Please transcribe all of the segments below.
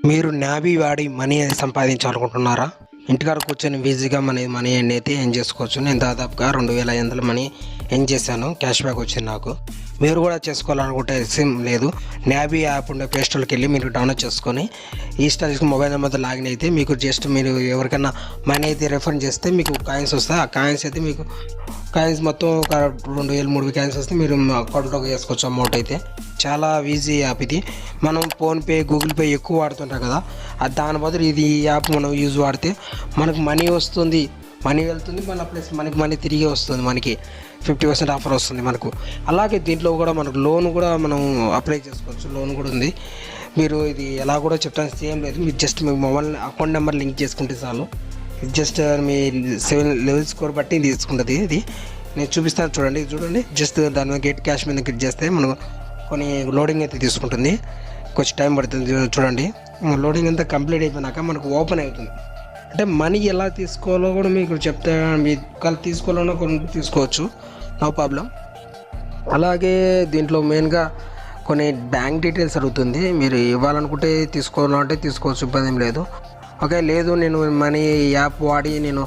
మీరు నాబీ వాడి మనీ అనేది సంపాదించాలనుకుంటున్నారా? ఇంటికాడ కూర్చొని ఈజీగా మనీ అయితే ఎర్న్ చేసుకోవచ్చు. నేను దాదాపుగా 2500 మనీ ఎర్న్ చేశాను. క్యాష్ బ్యాక్ వచ్చింది నాకు. మీరు కూడా చేసుకోవాలనుకుంటే సిమ్ లేదు, నాబీ యాప్ ఉండే ప్లే స్టోర్కి వెళ్ళి మీరు డౌన్లోడ్ చేసుకొని ఈ స్టైల్కి మొబైల్ నెంబర్తో లాగిన్ అయితే మీకు జస్ట్ మీరు ఎవరికైనా మనీ అయితే రెఫర్ చేస్తే మీకు కాయిన్స్ వస్తాయి. ఆ కాయిన్స్ అయితే మీకు కాయిన్స్ మొత్తం ఒక 2000 3000 కాయిన్స్ వస్తే మీరు అకౌంట్లోకి వేసుకోవచ్చు అమౌంట్ అయితే. చాలా ఈజీ యాప్ ఇది. మనం ఫోన్పే గూగుల్ పే ఎక్కువ వాడుతుంటాం కదా, అది దాని బదులు ఇది ఈ యాప్ మనం యూజ్ వాడితే మనకు మనీ వస్తుంది, మనీ వెళ్తుంది, మన ప్లస్ మనకి మనీ తిరిగి వస్తుంది. మనకి 50% ఆఫర్ వస్తుంది మనకు. అలాగే దీంట్లో కూడా మనకు లోన్ కూడా మనం అప్లై చేసుకోవచ్చు, లోన్ కూడా ఉంది. మీరు ఇది ఎలా కూడా చెప్తాను, సేమ్ లేదు, మీరు జస్ట్ మీ మొబైల్ అకౌంట్ నెంబర్ లింక్ చేసుకుంటే చాలు. జస్ట్ మీ 7 లెవెల్ స్కోర్ బట్టి తీసుకుంటుంది. ఇది నేను చూపిస్తాను, చూడండి. జస్ట్ దాని మీద గెట్ క్యాష్ మీద క్లిక్ చేస్తే మనకు కొన్ని లోడింగ్ అయితే తీసుకుంటుంది, కొంచెం టైం పడుతుంది. చూడండి, లోడింగ్ అంతా కంప్లీట్ అయిపోయినాక మనకు ఓపెన్ అవుతుంది. అంటే మనీ ఎలా తీసుకోవాలో కూడా మీకు చెప్తే, మీ వాళ్ళు తీసుకోవాలన్నా కొన్ని తీసుకోవచ్చు, నో ప్రాబ్లం. అలాగే దీంట్లో మెయిన్గా కొన్ని బ్యాంక్ డీటెయిల్స్ అడుగుతుంది. మీరు ఇవ్వాలనుకుంటే తీసుకోవాలంటే తీసుకోవచ్చు, ఇబ్బంది ఏం లేదు. ఓకే, లేదు నేను మనీ యాప్ వాడి నేను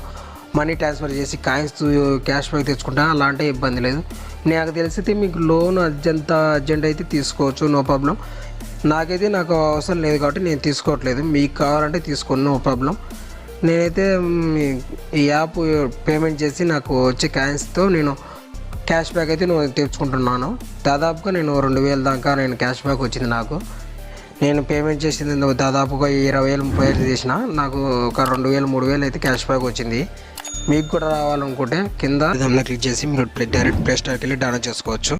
మనీ ట్రాన్స్ఫర్ చేసి కాయిన్స్ క్యాష్ బ్యాక్ తెచ్చుకుంటాను, అలాంటి ఇబ్బంది లేదు. నాకు తెలిసితే మీకు లోన్ అర్జెంట్ అయితే తీసుకోవచ్చు, నో ప్రాబ్లం. నాకు అవసరం లేదు కాబట్టి నేను తీసుకోవట్లేదు. మీకు కావాలంటే తీసుకోండి, నో ప్రాబ్లం. నేనైతే ఈ యాప్ పేమెంట్ చేసి నాకు వచ్చే కాయిన్స్తో నేను క్యాష్ బ్యాక్ అయితే తెచ్చుకుంటున్నాను. దాదాపుగా నేను 2000 దాకా నేను క్యాష్ బ్యాక్ వచ్చింది నాకు. నేను పేమెంట్ చేసింది దాదాపుగా 20,000 30,000 చేసిన, నాకు ఒక 2000 3000 అయితే క్యాష్ బ్యాక్ వచ్చింది. మీకు కూడా రావాలనుకుంటే కింద క్లిక్ చేసి మీరు డైరెక్ట్ ప్లే స్టోర్కి వెళ్ళి డౌన్లోడ్ చేసుకోవచ్చు.